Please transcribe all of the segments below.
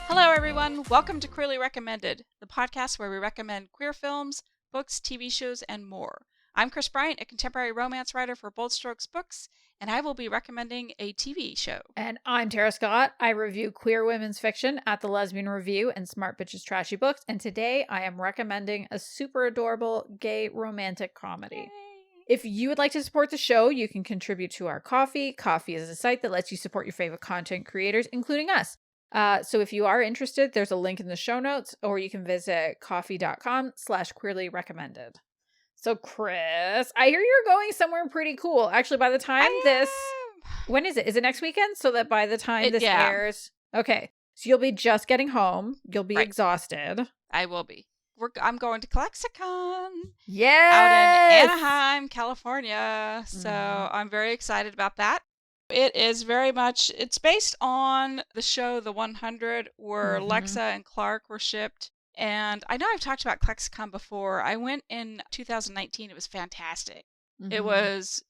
Hello, everyone. Welcome to Queerly Recommended, the podcast where we recommend queer films, books, TV shows, and more. I'm Kris Bryant, a contemporary romance writer for Bold Strokes Books, and I will be recommending a TV show. And I'm Tara Scott. I review queer women's fiction at the Lesbian Review and Smart Bitches Trashy Books, and today I am recommending a super adorable gay romantic comedy. Yay. If you would like to support the show, you can contribute to our Ko-fi. Ko-fi is a site that lets you support your favorite content creators, including us. So if you are interested, there's a link in the show notes, or you can visit ko-fi.com/queerly recommended. So Kris, I hear you're going somewhere pretty cool. Actually, by the time when is it? Is it next weekend? So that by the time this airs, okay. So you'll be just getting home. You'll be exhausted. I will be. I'm going to ClexaCon. Yes! Out in Anaheim, California. So I'm very excited about that. It is very much, it's based on the show The 100, where Lexa and Clark were shipped. And I know I've talked about ClexaCon before. I went in 2019. It was fantastic. It was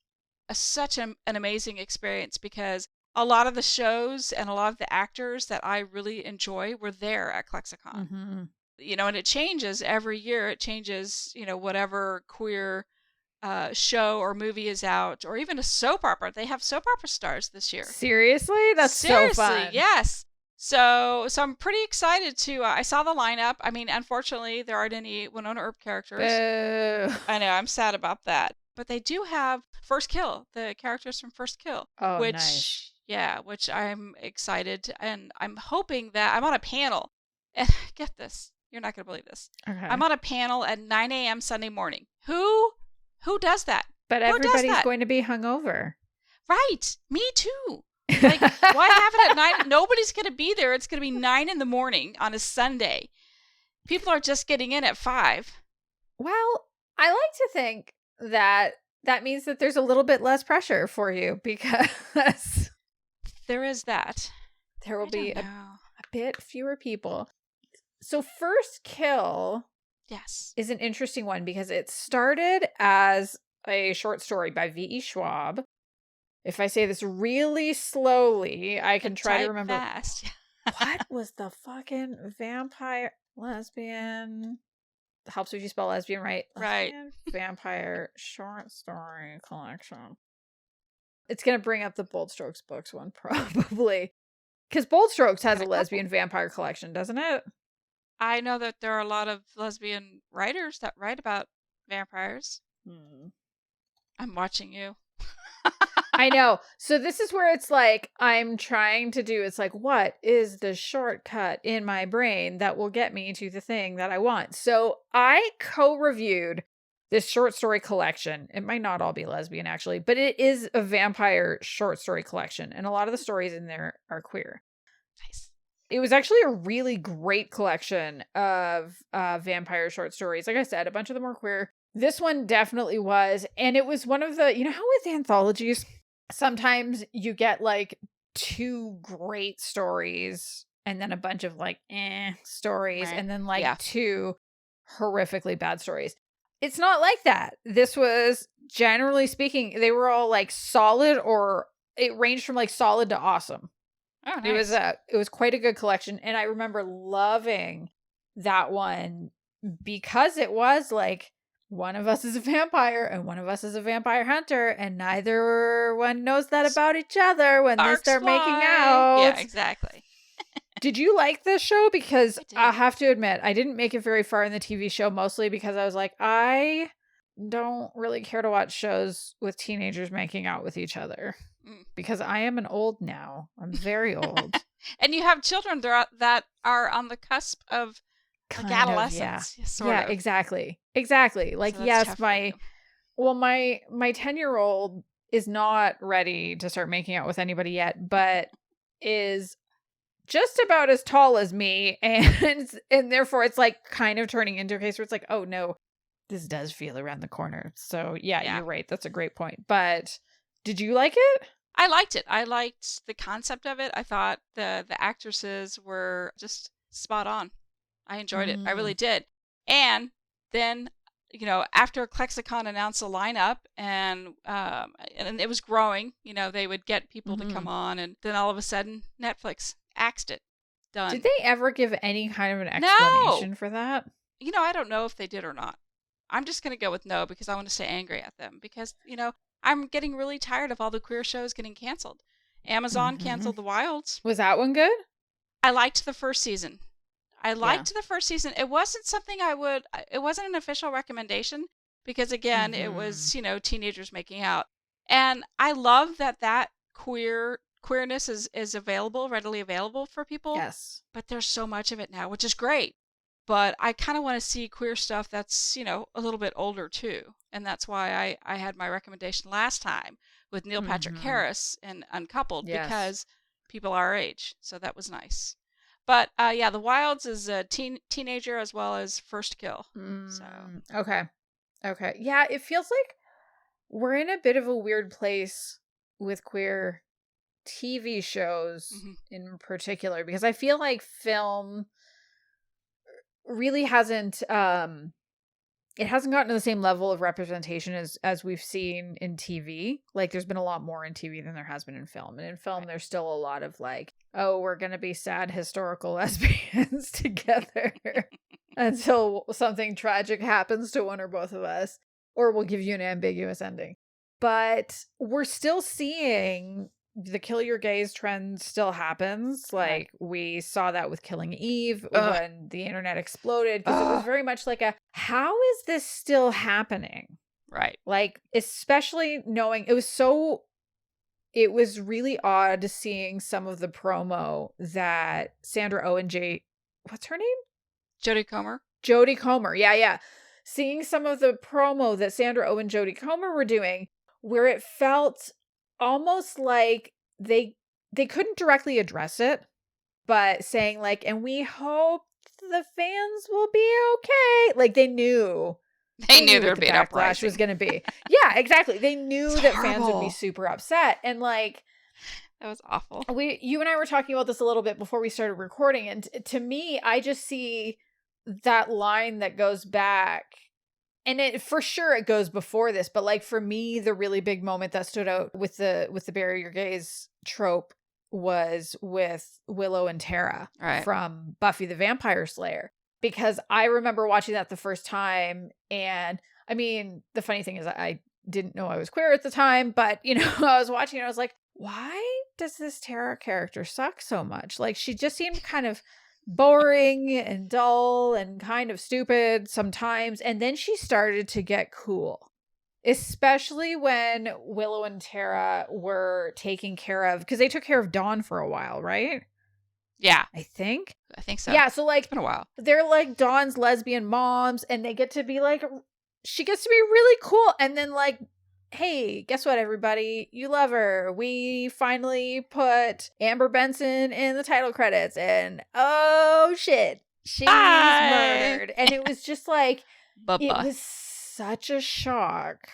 such an amazing experience because a lot of the shows and a lot of the actors that I really enjoy were there at ClexaCon. You know, and it changes every year. It changes, you know, whatever queer show or movie is out, or even a soap opera. They have soap opera stars this year. Seriously? That's so fun. Yes. So I'm pretty excited to, I saw the lineup. I mean, unfortunately, there aren't any Winona Earp characters. I know, I'm sad about that. But they do have First Kill, the characters from First Kill. Oh, which, nice. Yeah, which I'm excited. And I'm hoping that I'm on a panel. And get this, you're not going to believe this. Okay. I'm on a panel at 9 a.m. Sunday morning. Who does that? But everybody's going to be hungover. Right. Me too. Like, why have it at 9? Nobody's going to be there. It's going to be 9 in the morning on a Sunday. People are just getting in at 5. Well, I like to think that means that there's a little bit less pressure for you because there is that. There will be a bit fewer people. So First Kill is an interesting one because it started as a short story by V.E. Schwab. If I say this really slowly, I can try to remember. Fast. What was the fucking vampire lesbian? Helps if you spell lesbian right. Right. Vampire short story collection. It's going to bring up the Bold Strokes Books one, probably. Because Bold Strokes has a lesbian vampire collection, doesn't it? I know that there are a lot of lesbian writers that write about vampires. I'm watching you. I know. So this is where it's like, I'm trying to do, it's like, what is the shortcut in my brain that will get me to the thing that I want? So I co-reviewed this short story collection. It might not all be lesbian, actually, but it is a vampire short story collection. And a lot of the stories in there are queer. Nice. It was actually a really great collection of vampire short stories. Like I said, a bunch of them were queer. This one definitely was. And it was one of the, you know how with anthologies, sometimes you get like 2 great stories and then a bunch of like stories and then like 2 horrifically bad stories. It's not like that. This was, generally speaking, they were all like solid, or it ranged from like solid to awesome. Oh, nice. It was quite a good collection, and I remember loving that one because it was like, one of us is a vampire and one of us is a vampire hunter, and neither one knows that about each other when they start making out. Yeah, exactly. Did you like this show? Because I have to admit, I didn't make it very far in the TV show, mostly because I was like, I don't really care to watch shows with teenagers making out with each other. Because I am an old now. I'm very old. And you have children that are on the cusp of like adolescence. Yeah, exactly. Exactly. Like, so yes, my 10-year-old is not ready to start making out with anybody yet, but is just about as tall as me, and therefore it's like kind of turning into a case where it's like, oh no, this does feel around the corner. So yeah, you're right. That's a great point. But did you like it? I liked it. I liked the concept of it. I thought the actresses were just spot on. I enjoyed it. I really did. And then after ClexaCon announced the lineup and it was growing, they would get people to come on, and then all of a sudden Netflix axed it. Done. Did they ever give any kind of an No! explanation for that? I don't know if they did or not. I'm just going to go with no because I want to stay angry at them because, I'm getting really tired of all the queer shows getting canceled. Amazon canceled The Wilds. Was that one good? I liked the first season. The first season. It wasn't something it wasn't an official recommendation because, again, it was, teenagers making out. And I love that queerness is available, readily available for people. Yes. But there's so much of it now, which is great. But I kind of want to see queer stuff that's, a little bit older too. And that's why I had my recommendation last time with Neil Patrick Harris and Uncoupled because people our age. So that was nice. But The Wilds is a teenager as well as First Kill. So Okay. Yeah, it feels like we're in a bit of a weird place with queer TV shows in particular because I feel like film really hasn't it hasn't gotten to the same level of representation as we've seen in TV. Like there's been a lot more in TV than there has been in film. And in film there's still a lot of like, oh, we're going to be sad historical lesbians together until something tragic happens to one or both of us, or we'll give you an ambiguous ending. But we're still seeing the kill your gays trend still happens. Like we saw that with Killing Eve when the internet exploded because it was very much like how is this still happening? Right. Like, especially knowing it was really odd seeing some of the promo that Sandra Oh and what's her name? Jodie Comer. Jodie Comer. Yeah. Seeing some of the promo that Sandra Oh and Jodie Comer were doing where it felt almost like they couldn't directly address it, but saying like, and we hope the fans will be okay. Like they knew there'd be an uprising was going to be. Yeah, exactly. They knew that fans would be super upset, and like that was awful. You and I were talking about this a little bit before we started recording, and to me, I just see that line that goes back. And it for sure it goes before this, but like for me, the really big moment that stood out with the bury your gays trope was with Willow and Tara from Buffy the Vampire Slayer. Because I remember watching that the first time, and I mean, the funny thing is I didn't know I was queer at the time, but I was watching and I was like, why does this Tara character suck so much? Like she just seemed kind of boring and dull and kind of stupid sometimes. And then she started to get cool, especially when Willow and Tara were taking care of, because they took care of Dawn for a while, right? Yeah. I think so. Yeah. So like, it's been a while. They're like Dawn's lesbian moms and they get to be like, she gets to be really cool. And then like, hey, guess what, everybody? You love her. We finally put Amber Benson in the title credits, and oh shit, she's murdered. And it was just like, it was such a shock.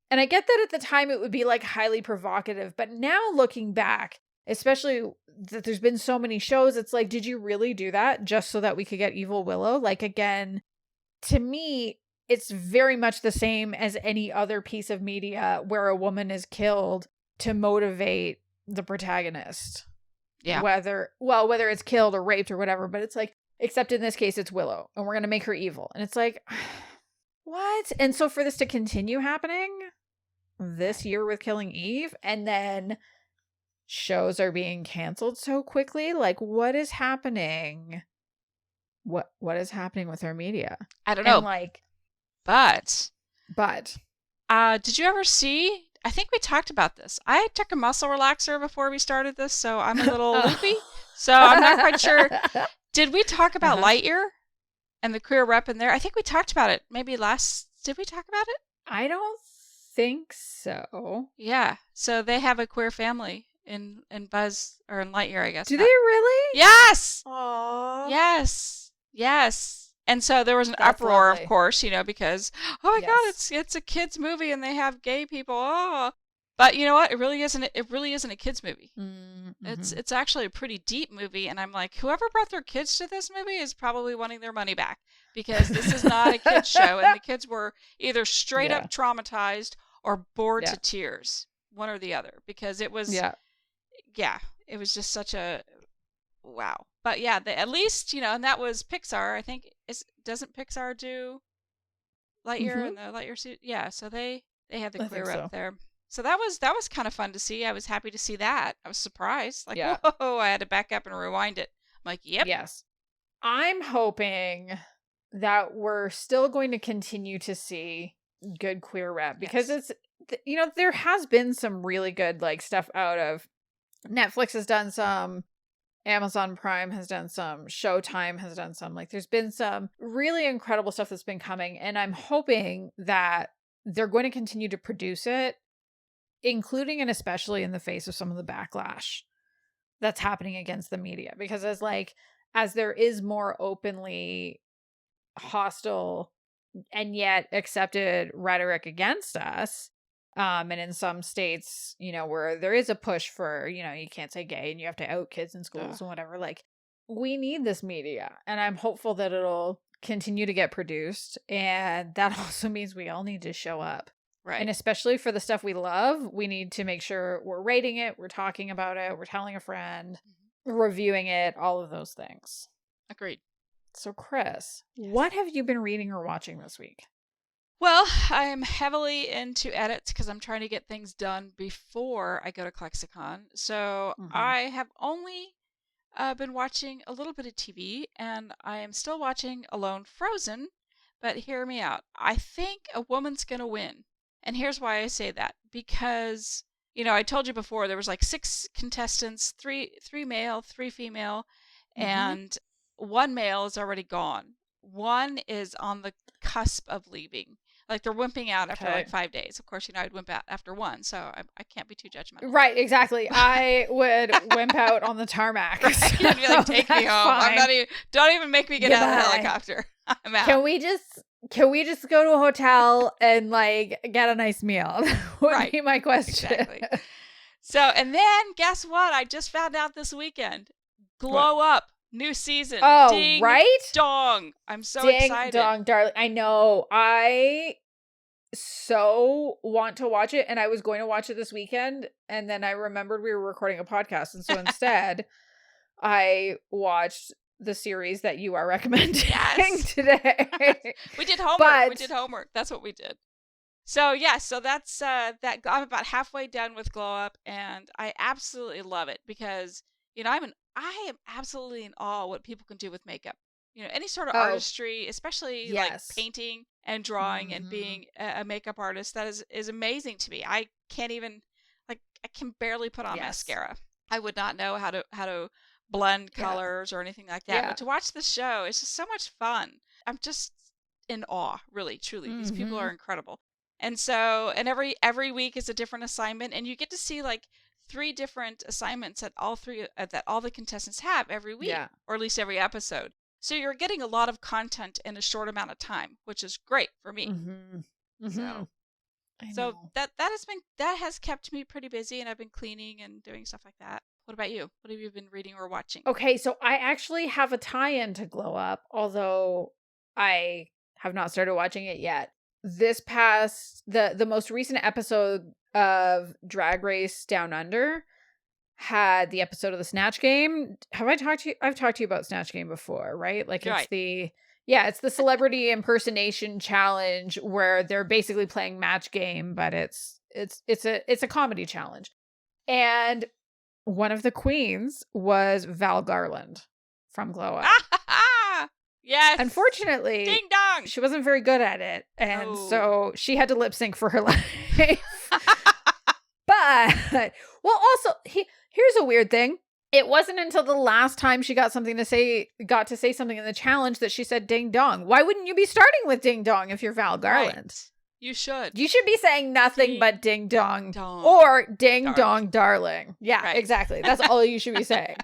And I get that at the time it would be like highly provocative, but now looking back, especially that there's been so many shows, it's like, did you really do that just so that we could get Evil Willow? Like, again, to me, it's very much the same as any other piece of media where a woman is killed to motivate the protagonist. Yeah. Whether it's killed or raped or whatever, but it's like, except in this case, it's Willow and we're going to make her evil. And it's like, what? And so for this to continue happening this year with Killing Eve, and then shows are being canceled so quickly, like what is happening? What is happening with our media? I don't know. And like, But did you ever see, I think we talked about this. I took a muscle relaxer before we started this, so I'm a little loopy. So I'm not quite sure. Did we talk about Lightyear and the queer rep in there? I think we talked about it. Maybe did we talk about it? I don't think so. Yeah. So they have a queer family in Buzz, or in Lightyear, I guess. Do they really? Yes. Aww. Yes. And so there was an uproar, of course, because, oh my God, it's a kid's movie and they have gay people. Oh, but you know what? It really isn't a kid's movie. Mm-hmm. It's actually a pretty deep movie. And I'm like, whoever brought their kids to this movie is probably wanting their money back. because this is not a kid's show, and the kids were either straight up traumatized or bored to tears, one or the other, because it was, it was just such a wow. But yeah, at least, and that was Pixar. I think doesn't Pixar do Lightyear and the Lightyear suit? Yeah, so they had the clear up there. So that was kind of fun to see. I was happy to see that. I was surprised. Like, whoa, I had to back up and rewind it. I'm like, yep. Yes. I'm hoping that we're still going to continue to see good queer rep, because it's, there has been some really good like stuff out of Netflix has done some, Amazon Prime has done some, Showtime has done some. Like, there's been some really incredible stuff that's been coming, and I'm hoping that they're going to continue to produce it, including and especially in the face of some of the backlash that's happening against the media. Because as there is more openly hostile and yet accepted rhetoric against us, and in some states, where there is a push for, you can't say gay and you have to out kids in schools and whatever, like, we need this media, and I'm hopeful that it'll continue to get produced. And that also means we all need to show up. Right. And especially for the stuff we love, we need to make sure we're rating it, we're talking about it, we're telling a friend, reviewing it, all of those things. Agreed. So, Kris, what have you been reading or watching this week? Well, I am heavily into edits because I'm trying to get things done before I go to ClexaCon. So I have only been watching a little bit of TV, and I am still watching Alone Frozen. But hear me out. I think a woman's going to win. And here's why I say that. Because, I told you before, there was like 6 contestants, three male, 3 female, and 1 male is already gone. 1 is on the cusp of leaving. Like, they're wimping out after like 5 days. Of course, I'd wimp out after 1, so I can't be too judgmental. Right, exactly. I would wimp out on the tarmac. Right? So you'd be like, take me home. Don't even make me get out of the helicopter. I'm out. Can we just go to a hotel and like get a nice meal? Would be my question. Exactly. So, and then guess what? I just found out this weekend. Glow Up. New season. Oh, Ding dong. I'm so excited. Ding dong, darling. I know. I so want to watch it, and I was going to watch it this weekend, and then I remembered we were recording a podcast, and so instead I watched the series that you are recommending today. We did homework. That's what we did. So so that's that. I'm about halfway done with Glow Up, and I absolutely love it because I am absolutely in awe what people can do with makeup. Any sort of artistry, especially like painting and drawing and being a makeup artist, that is amazing to me. I can't even, I can barely put on mascara. I would not know how to blend colors or anything like that. But to watch the show, it's just so much fun. I'm just in awe, really, truly. These people are incredible. And so, every week is a different assignment, and you get to see like 3 different assignments that all the contestants have every week, or at least every episode. So you're getting a lot of content in a short amount of time, which is great for me. So that has kept me pretty busy, and I've been cleaning and doing stuff like that. What about you? What have you been reading or watching? Okay, so I actually have a tie-in to Glow Up, although I have not started watching it yet. This past the most recent episode of Drag Race Down Under had the episode of the Snatch Game. I've talked to you about Snatch Game before, right? Like, it's the celebrity impersonation challenge where they're basically playing match game, but it's a comedy challenge. And one of the queens was Val Garland from Glow Up. Yes. Unfortunately, ding dong, she wasn't very good at it, and so she had to lip sync for her life. But also here's a weird thing. It wasn't until the last time she got to say something in the challenge that she said ding dong. Why wouldn't you be starting with ding dong if you're Val Garland? Right. You should. You should be saying nothing but ding dong or ding dong darling. Yeah, exactly. That's all you should be saying.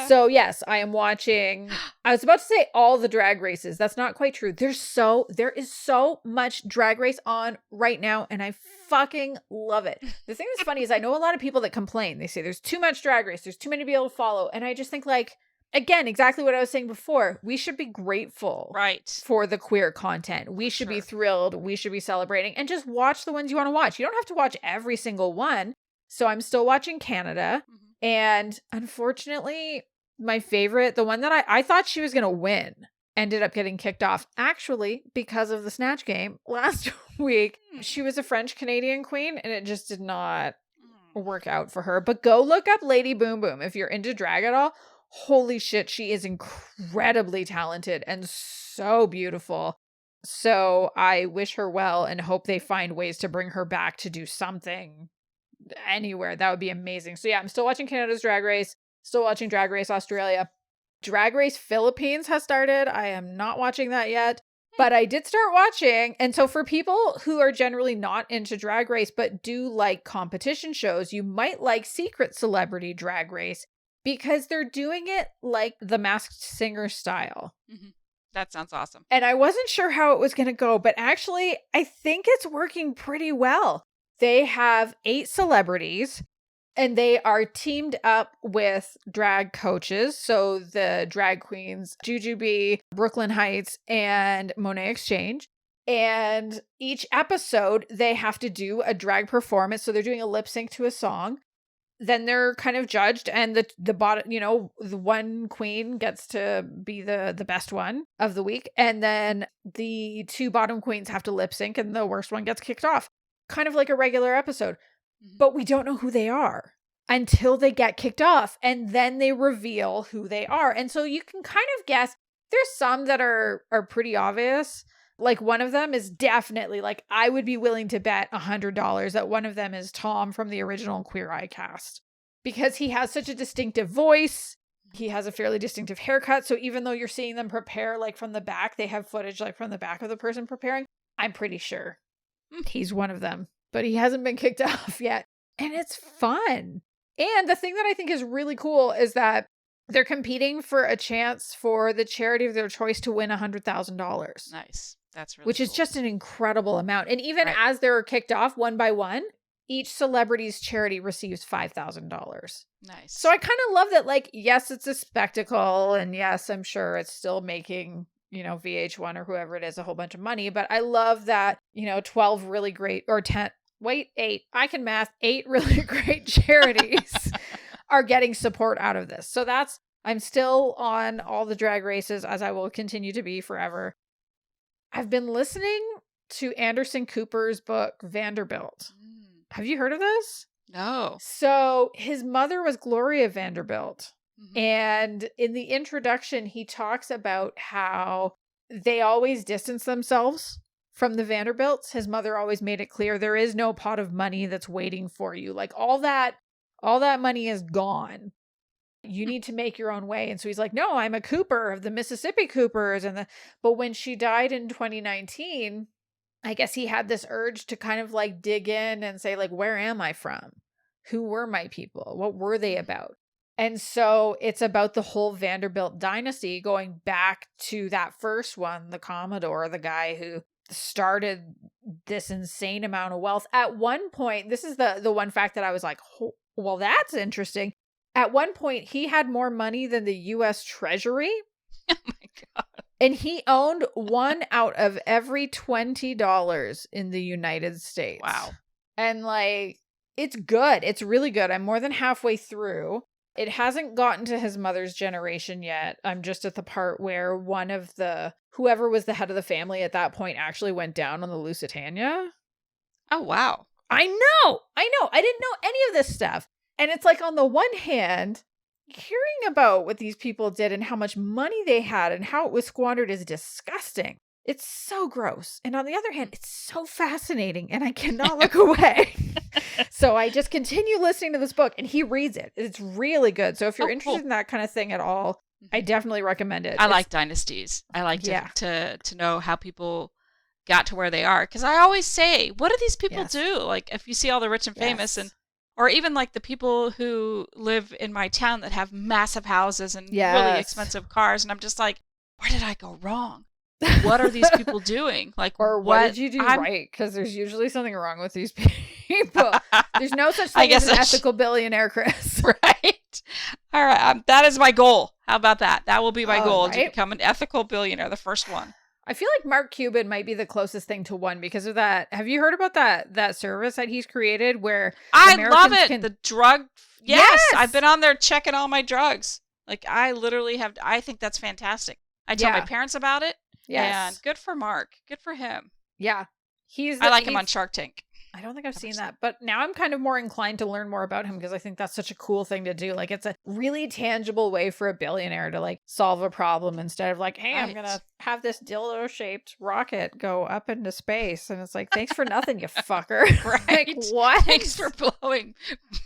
So yes, I am watching. I was about to say all the drag races. That's not quite true. There is so much drag race on right now, and I fucking love it. The thing that's funny is I know a lot of people that complain. They say there's too much drag race. There's too many people to follow. And I just think, like, again, exactly what I was saying before. We should be grateful for the queer content. We should be thrilled. We should be celebrating and just watch the ones you want to watch. You don't have to watch every single one. So I'm still watching Canada. And unfortunately, my favorite, the one that I thought she was going to win, ended up getting kicked off. Actually, because of the Snatch Game last week, she was a French-Canadian queen and it just did not work out for her. But go look up Lady Boom Boom if you're into drag at all. Holy shit, she is incredibly talented and so beautiful. So I wish her well and hope they find ways to bring her back to do something anywhere. That would be amazing. So yeah, I'm still watching Canada's Drag Race, still watching Drag Race Australia. Drag Race Philippines has started. I am not watching that yet, but I did start watching. And so for people who are generally not into Drag Race, but do like competition shows, you might like Secret Celebrity Drag Race because they're doing it like the Masked Singer style. That sounds awesome. And I wasn't sure how it was going to go, but actually I think it's working pretty well. They have 8 celebrities and they are teamed up with drag coaches. So the drag queens, Jujubee, Brooklyn Heights, and Monet Exchange. And each episode, they have to do a drag performance. So they're doing a lip sync to a song. Then they're kind of judged. And the bottom, the one queen gets to be the best one of the week. And then the 2 bottom queens have to lip sync and the worst one gets kicked off. Kind of like a regular episode. But we don't know who they are until they get kicked off. And then they reveal who they are. And so you can kind of guess. There's some that are pretty obvious. Like one of them is definitely like, I would be willing to bet $100 that one of them is Tom from the original Queer Eye cast. Because he has such a distinctive voice. He has a fairly distinctive haircut. So even though you're seeing them prepare like from the back, they have footage like from the back of the person preparing. I'm pretty sure he's one of them. But he hasn't been kicked off yet. And it's fun. And the thing that I think is really cool is that they're competing for a chance for the charity of their choice to win $100,000. Nice. That's really Which cool. is just an incredible amount. And even as they're kicked off one by one, each celebrity's charity receives $5,000. Nice. So I kind of love that, like, yes, it's a spectacle. And yes, I'm sure it's still making, VH1 or whoever it is a whole bunch of money. But I love that, 12 really great, or 10, wait, 8, I can math, 8 really great charities are getting support out of this. So I'm still on all the drag races, as I will continue to be forever. I've been listening to Anderson Cooper's book, Vanderbilt. Have you heard of this? No. So his mother was Gloria Vanderbilt. And in the introduction, he talks about how they always distance themselves from the Vanderbilts. His mother always made it clear there is no pot of money that's waiting for you. Like all that money is gone. You need to make your own way. And so he's like, no, I'm a Cooper of the Mississippi Coopers. But when she died in 2019, I guess he had this urge to kind of like dig in and say, like, where am I from? Who were my people? What were they about? And so it's about the whole Vanderbilt dynasty going back to that first one, the Commodore, the guy who started this insane amount of wealth. At one point, this is the one fact that I was like, oh, well, that's interesting. At one point, he had more money than the U.S. Treasury. Oh my God. And he owned 1 out of every $20 in the United States. Wow. And like, it's good. It's really good. I'm more than halfway through. It hasn't gotten to his mother's generation yet. I'm just at the part where one of whoever was the head of the family at that point actually went down on the Lusitania. Oh, wow. I know. I didn't know any of this stuff. And it's like, on the one hand, hearing about what these people did and how much money they had and how it was squandered is disgusting. It's so gross. And on the other hand, it's so fascinating and I cannot look away. So I just continue listening to this book and he reads it. It's really good. So if you're interested in that kind of thing at all, I definitely recommend it. I like dynasties. I like to know how people got to where they are. Because I always say, what do these people do? Like if you see all the rich and famous or even like the people who live in my town that have massive houses and really expensive cars. And I'm just like, where did I go wrong? What are these people doing? Like, or what did you do right? Because there's usually something wrong with these people. There's no such thing as an ethical billionaire, Kris. Right. All right. That is my goal. How about that? That will be my goal, to right? become an ethical billionaire, the first one. I feel like Mark Cuban might be the closest thing to one because of that. Have you heard about that service that he's created where I love Americans it. can... The drug. Yes, I've Yes! been on there checking all my drugs. Like, I literally have. I think that's fantastic. I tell my Yeah. parents about it. Yes. And good for Mark. Good for him. Yeah. I like him on Shark Tank. I don't think I've seen that, but now I'm kind of more inclined to learn more about him because I think that's such a cool thing to do. Like, it's a really tangible way for a billionaire to like solve a problem instead of like, hey, I'm going to have this dildo shaped rocket go up into space. And it's like, thanks for nothing, you fucker. Right. Like, what? Thanks for blowing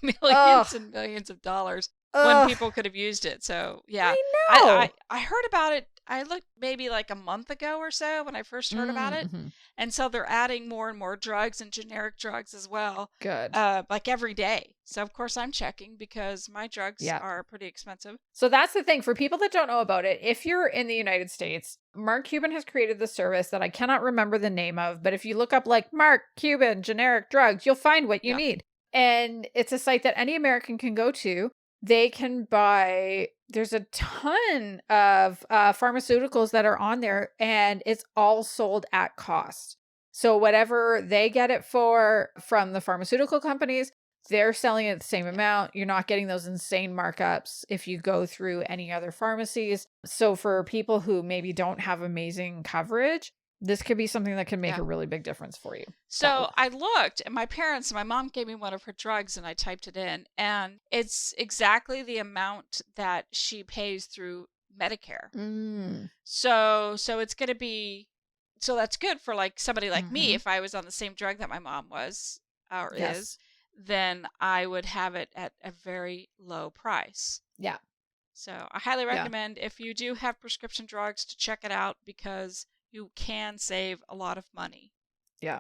millions and millions of dollars when people could have used it. So, yeah. I know. I heard about it. I looked maybe like a month ago or so when I first heard about it. And so they're adding more and more drugs and generic drugs as well. Good. Like every day. So, of course, I'm checking because my drugs are pretty expensive. So that's the thing. For people that don't know about it, if you're in the United States, Mark Cuban has created the service that I cannot remember the name of. But if you look up like Mark Cuban generic drugs, you'll find what you need. And it's a site that any American can go to. They can buy, there's a ton of pharmaceuticals that are on there, and it's all sold at cost. So whatever they get it for from the pharmaceutical companies, they're selling it at the same amount. You're not getting those insane markups if you go through any other pharmacies. So for people who maybe don't have amazing coverage, this could be something that can make a really big difference for you. So I looked, and my mom gave me one of her drugs, and I typed it in, and it's exactly the amount that she pays through Medicare. So it's going to be, so that's good for like somebody like me. If I was on the same drug that my mom was or is, then I would have it at a very low price. Yeah. So I highly recommend if you do have prescription drugs to check it out because you can save a lot of money. Yeah.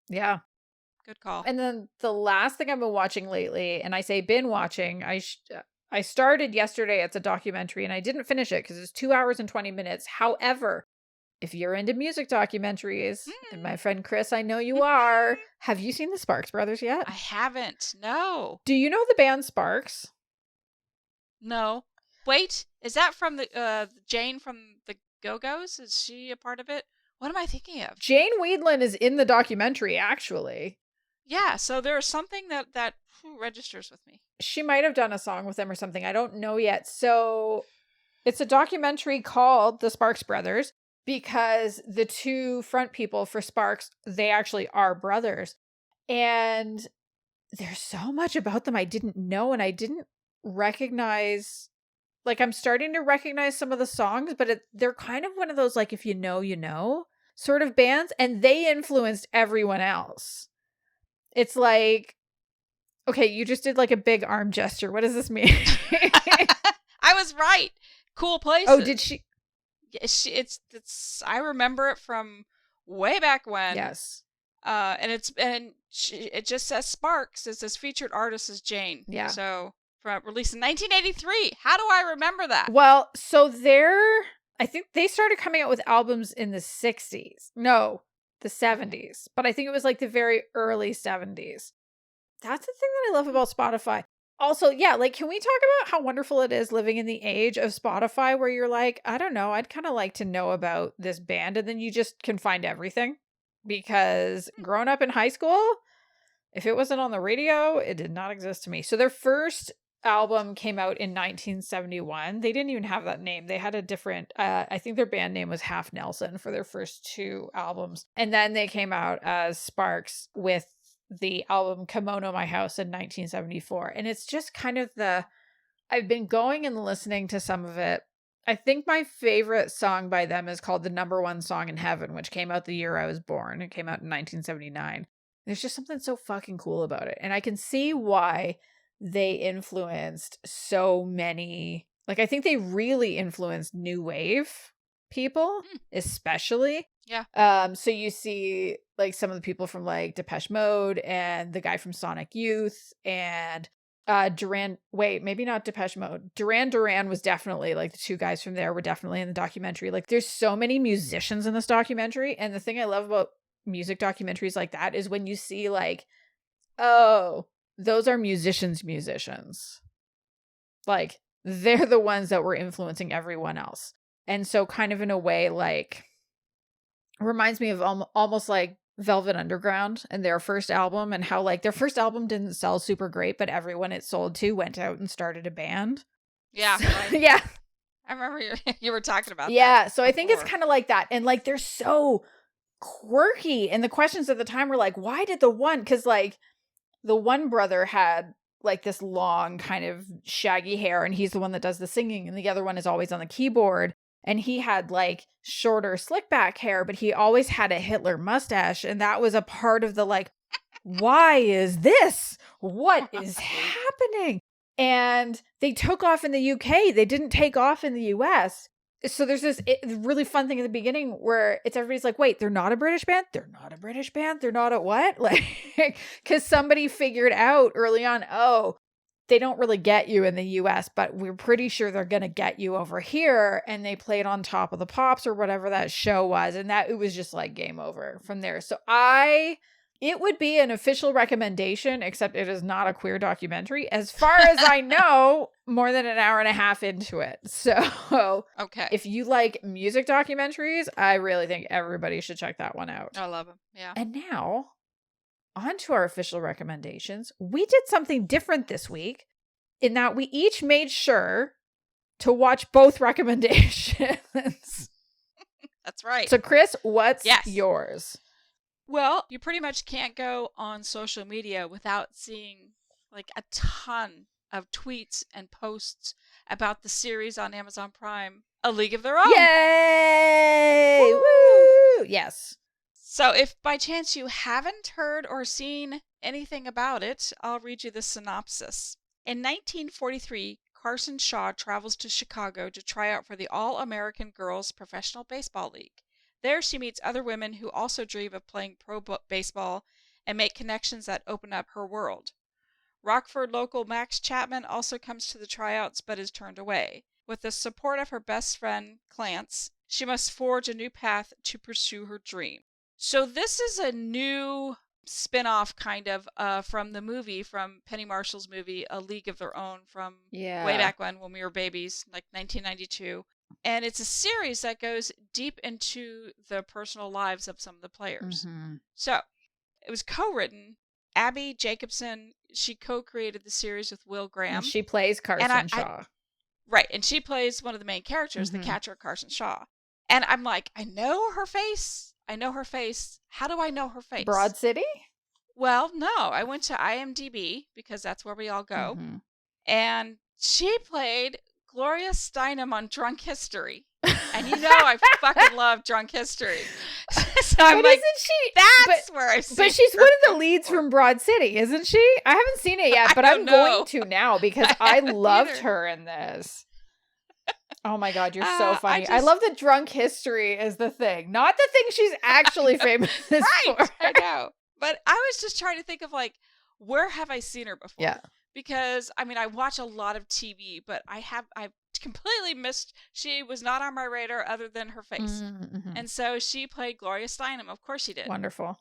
Yeah. Good call. And then the last thing I've been watching lately, and I say been watching, I started yesterday. It's a documentary and I didn't finish it because it's 2 hours and 20 minutes. However, if you're into music documentaries, and my friend Kris, I know you are, have you seen the Sparks Brothers yet? I haven't. No. Do you know the band Sparks? No. Wait, is that from the Jane from the Go-Go's? Is she a part of it? What am I thinking of? Jane Weedland is in the documentary, actually. Yeah, so there's something that registers with me. She might have done a song with them or something. I don't know yet. So it's a documentary called The Sparks Brothers because the two front people for Sparks, they actually are brothers. And there's so much about them I didn't know, and I didn't recognize. Like, I'm starting to recognize some of the songs, but they're kind of one of those, like, if you know sort of bands, and they influenced everyone else. It's like, okay, you just did like a big arm gesture. What does this mean? I was right. Cool Places. Oh, did she? It's. I remember it from way back when. Yes. And it just says Sparks. It says featured artist is Jane. Yeah. So released in 1983. How do I remember that? Well, so I think they started coming out with albums in the 60s. No, the 70s. But I think it was like the very early 70s. That's the thing that I love about Spotify. Also, yeah, like, can we talk about how wonderful it is living in the age of Spotify where you're like, I don't know, I'd kind of like to know about this band, and then you just can find everything? Because growing up in high school, if it wasn't on the radio, it did not exist to me. So their first album came out in 1971. They didn't even have that name. They had a different, I think their band name was Half Nelson for their first two albums. And then they came out as Sparks with the album Kimono My House in 1974. And it's just kind of I've been going and listening to some of it. I think my favorite song by them is called The Number One Song in Heaven, which came out the year I was born. It came out in 1979. There's just something so fucking cool about it. And I can see why they influenced so many. Like, I think they really influenced new wave people, especially. Yeah. So you see like some of the people from like Depeche Mode and the guy from Sonic Youth and Duran Duran was definitely, like, the two guys from there were definitely in the documentary. Like, there's so many musicians in this documentary, and the thing I love about music documentaries like that is when you see like, oh, those are musicians. Like, they're the ones that were influencing everyone else. And so kind of in a way, like, reminds me of almost like Velvet Underground and their first album, and how like their first album didn't sell super great, but everyone it sold to went out and started a band. Yeah. So, Right. yeah. I remember you were talking about that. Yeah. So I think it's before. kind of like that. And like, they're so quirky. And the questions at the time were like, why did the one? Because like the one brother had like this long kind of shaggy hair, and he's the one that does the singing. And the other one is always on the keyboard. And he had like shorter slick back hair, but he always had a Hitler mustache. And that was a part of the like, why is this? What is happening? And they took off in the UK. They didn't take off in the US. So there's this really fun thing at the beginning where it's everybody's like, wait, they're not a British band? They're not a British band? They're not a what? Like, because somebody figured out early on, oh, they don't really get you in the US, but we're pretty sure they're going to get you over here. And they played on Top of the Pops or whatever that show was. And that it was just like game over from there. So it would be an official recommendation, except it is not a queer documentary. As far as I know, more than an hour and a half into it. So okay. If you like music documentaries, I really think everybody should check that one out. I love them. Yeah. And now, on to our official recommendations. We did something different this week in that we each made sure to watch both recommendations. That's right. So, Kris, what's yours? Well, you pretty much can't go on social media without seeing like a ton of tweets and posts about the series on Amazon Prime, A League of Their Own. Yay! Woo! Yes. So if by chance you haven't heard or seen anything about it, I'll read you the synopsis. In 1943, Carson Shaw travels to Chicago to try out for the All-American Girls Professional Baseball League. There she meets other women who also dream of playing pro baseball and make connections that open up her world. Rockford local Max Chapman also comes to the tryouts but is turned away. With the support of her best friend, Clance, she must forge a new path to pursue her dream. So this is a new spin-off kind of from the movie, from Penny Marshall's movie, A League of Their Own, from way back when we were babies, like 1992. And it's a series that goes deep into the personal lives of some of the players. Mm-hmm. So it was co-written. Abby Jacobson, she co-created the series with Will Graham. And she plays Carson Shaw. Right. And she plays one of the main characters, the catcher, Carson Shaw. And I'm like, I know her face. How do I know her face? Broad City? Well, no. I went to IMDb because that's where we all go. Mm-hmm. And she played Gloria Steinem on Drunk History. And you know I fucking love Drunk History. So I'm like, isn't she? That's where I see But she's one of the leads from Broad City, isn't she? I haven't seen it yet, but I'm going to now because I loved her in this. Oh my God, you're so funny. I love that Drunk History is the thing, not the thing she's actually famous for. I know. But I was just trying to think of like, where have I seen her before? Yeah. Because, I mean, I watch a lot of TV, but I've completely missed, she was not on my radar other than her face. Mm-hmm. And so she played Gloria Steinem. Of course she did. Wonderful.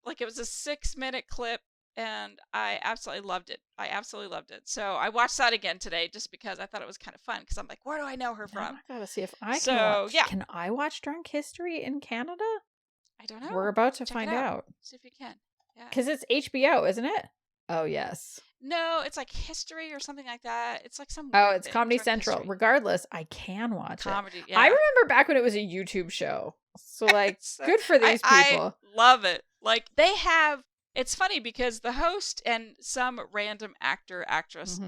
Like, it was a 6-minute clip, and I absolutely loved it. So I watched that again today just because I thought it was kind of fun, because I'm like, where do I know her from? I gotta see if I can watch. Yeah. Can I watch Drunk History in Canada? I don't know. We're about to find out. See if you can. Yeah. Because it's HBO, isn't it? Oh, yes. No, it's like History or something like that. It's like some. Oh, it's Comedy Central. History. Regardless, I can watch it. Yeah. I remember back when it was a YouTube show. So, like, good for these people. I love it. Like, they have. It's funny because the host and some random actor, actress,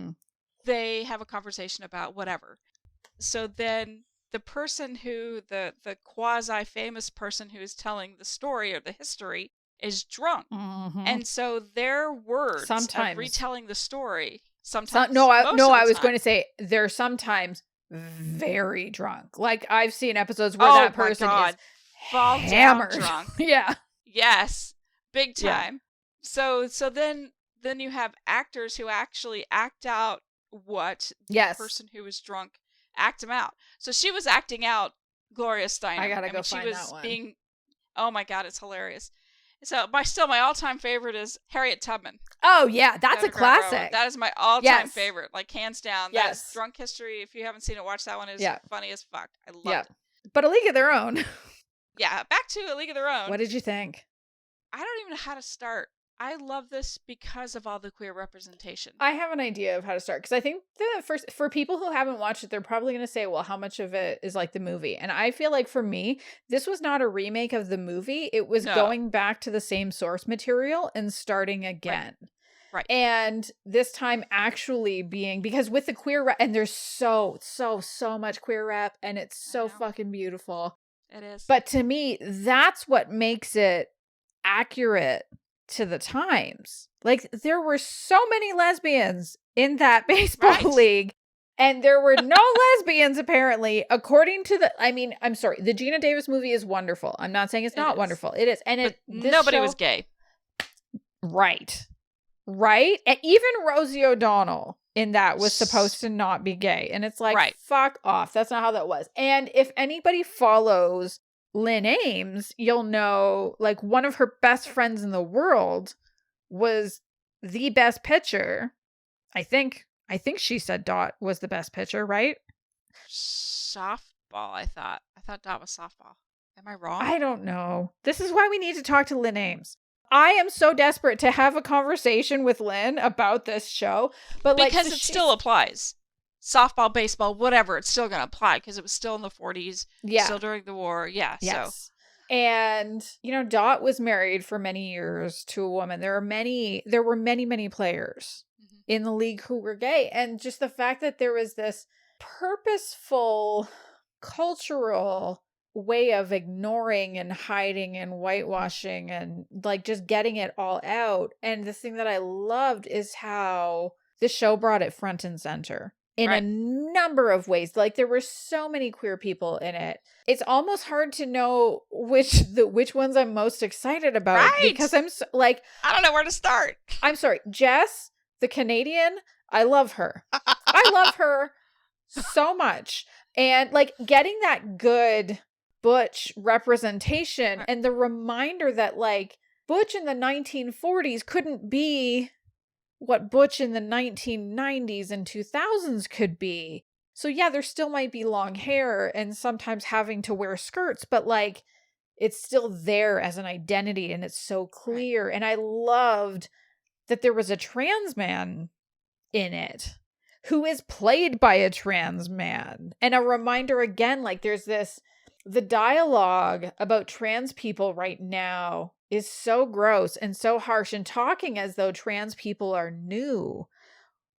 they have a conversation about whatever. So then the person who, the quasi-famous person who is telling the story or the history is drunk. Mm-hmm. And so their words of retelling the story sometimes. I was going to say they're sometimes very drunk. Like I've seen episodes where that person is fall hammered. Down drunk. Yeah. Yes. Big time. Yeah. So then you have actors who actually act out what the person who was drunk act them out. So she was acting out Gloria Steinem. I gotta go find that one. Oh my God, it's hilarious. So my all-time favorite is Harriet Tubman. Oh yeah, that's a classic. That is my all-time favorite, like hands down. Yes. That's Drunk History. If you haven't seen it, watch that one. It's funny as fuck. I loved it. But A League of Their Own. Yeah, back to A League of Their Own. What did you think? I don't even know how to start. I love this because of all the queer representation. I have an idea of how to start, because I think for people who haven't watched it, they're probably going to say, well, how much of it is like the movie? And I feel like for me, this was not a remake of the movie. It was going back to the same source material and starting again. Right. And this time actually being, because with the queer rep, and there's so much queer rep, and it's so fucking beautiful. It is. But to me, that's what makes it accurate to the times. Like, there were so many lesbians in that baseball league, and there were no lesbians apparently, according to I'm sorry, the Gina Davis movie is wonderful. I'm not saying it's not wonderful. It is. And nobody was gay. Right. And even Rosie O'Donnell in that was supposed to not be gay. And it's like, fuck off. That's not how that was. And if anybody follows Lynn Ames, you'll know, like, one of her best friends in the world was the best pitcher. I think she said Dot was the best pitcher, right? Softball, I thought. I thought Dot was softball. Am I wrong? I don't know. This is why we need to talk to Lynn Ames. I am so desperate to have a conversation with Lynn about this show, but because it still applies. Softball, baseball, whatever, it's still going to apply because it was still in the 40s, still during the war. Yeah. Yes. So. And, Dot was married for many years to a woman. There were many players in the league who were gay. And just the fact that there was this purposeful cultural way of ignoring and hiding and whitewashing and like just getting it all out. And the thing that I loved is how the show brought it front and center. In a number of ways. Like, there were so many queer people in it. It's almost hard to know which ones I'm most excited about. Because I'm I don't know where to start. I'm sorry. Jess, the Canadian, I love her. I love her so much. And like getting that good butch representation and the reminder that like butch in the 1940s couldn't be what butch in the 1990s and 2000s could be. So yeah, there still might be long hair and sometimes having to wear skirts, but like it's still there as an identity and it's so clear. And I loved that there was a trans man in it who is played by a trans man. And a reminder again, like the dialogue about trans people right now is so gross and so harsh and talking as though trans people are new.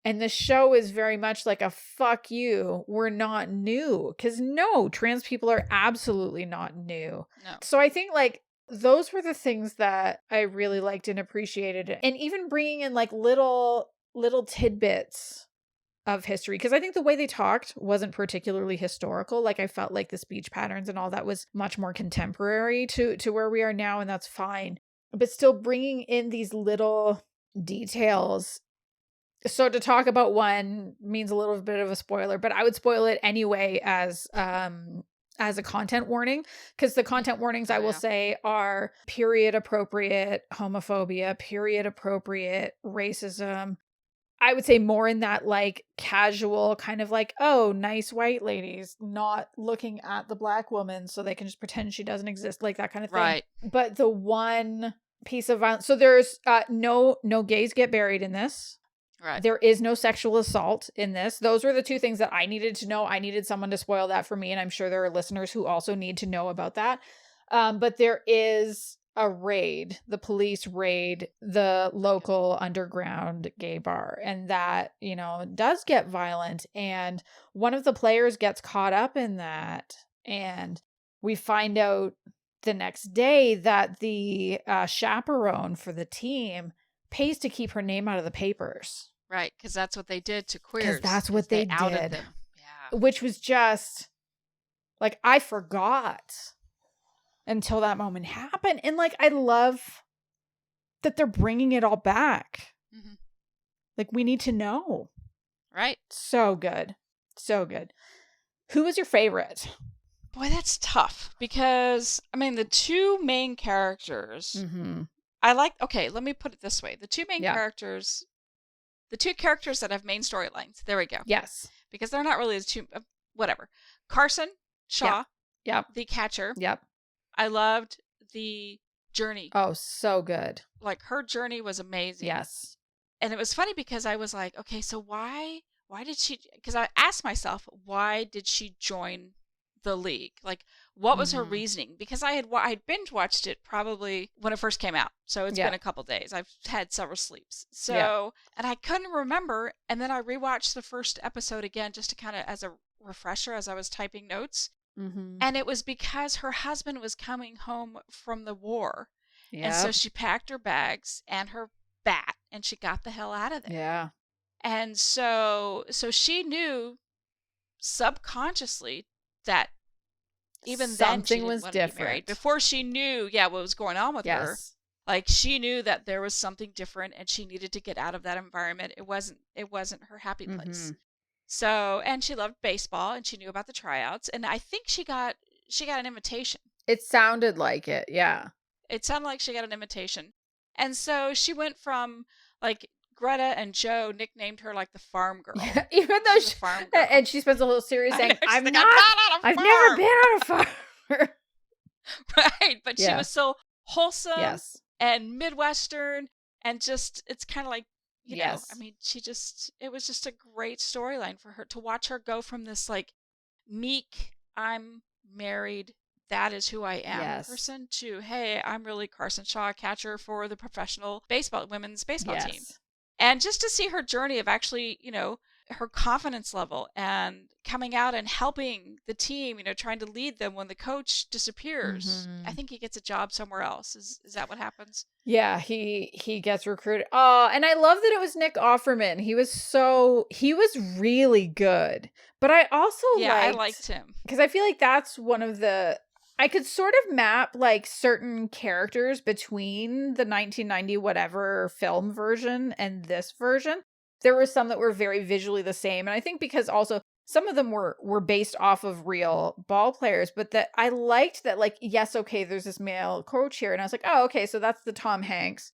And the show is very much like a fuck you, we're not new. Because no, trans people are absolutely not new. No. So I think like those were the things that I really liked and appreciated. And even bringing in like little tidbits of history, because I think the way they talked wasn't particularly historical. Like I felt like the speech patterns and all that was much more contemporary to where we are now, and that's fine. But still bringing in these little details. So to talk about one means a little bit of a spoiler, but I would spoil it anyway as a content warning, because the content warnings I will say are period appropriate homophobia, period appropriate racism. I would say more in that like casual kind of like, oh, nice white ladies not looking at the black woman so they can just pretend she doesn't exist, like that kind of thing. Right. But the one piece of violence, so there's no gays get buried in this. Right. There is no sexual assault in this. Those were the two things that I needed to know. I needed someone to spoil that for me, and I'm sure there are listeners who also need to know about that. But there is a raid. The police raid the local underground gay bar, and that, does get violent. And one of the players gets caught up in that. And we find out the next day that the chaperone for the team pays to keep her name out of the papers. Right, because that's what they did to queers. Because that's what they outed did. Them. Yeah. Which was just, like, I forgot until that moment happened. And, like, I love that they're bringing it all back. Mm-hmm. Like, we need to know. Right. So good. So good. Who was your favorite? Boy, that's tough. Because, the two main characters okay, let me put it this way. The two characters that have main storylines. There we go. Yes. Because they're not really whatever. Carson Shaw. Yep. The catcher. Yep. I loved the journey. Oh, so good. Like, her journey was amazing. Yes. And it was funny because I was like, okay, so why did she, because I asked myself, why did she join the league? Like, what was her reasoning? Because I'd binge watched it probably when it first came out. So it's been a couple days. I've had several sleeps. So, and I couldn't remember. And then I rewatched the first episode again, just to kind of as a refresher as I was typing notes. And it was because her husband was coming home from the war. And so she packed her bags and her bat and she got the hell out of there. Yeah. And so she knew subconsciously that even something then she didn't was want different. to be married. Before she knew what was going on with her. Like, she knew that there was something different and she needed to get out of that environment. It wasn't her happy place. So, and she loved baseball and she knew about the tryouts, and I think she got an invitation. It sounded like it. Yeah. It sounded like she got an invitation. And so she went from, like, Greta and Joe nicknamed her like the farm girl. Yeah, even though she's a farm girl. And she spends the whole series saying, I've never been on a farm. Right. But she was so wholesome and Midwestern, and just, it's kind of like, you know, I mean, it was just a great storyline for her to watch her go from this, like, meek, I'm married, that is who I am person to, hey, I'm really Carson Shaw, catcher for the professional women's baseball team. And just to see her journey of actually, you know, her confidence level and coming out and helping the team, you know, trying to lead them when the coach disappears. I think he gets a job somewhere else. Is that what happens? Yeah, he gets recruited. Oh, and I love that it was Nick Offerman. He was really good. But I also I liked him. Because I feel like that's one of the, I could sort of map, like, certain characters between the 1990 whatever film version and this version. There were some that were very visually the same. And I think because also some of them were based off of real ball players, but that I liked that, like, yes, okay, there's this male coach here. And I was like, oh, okay, so that's the Tom Hanks.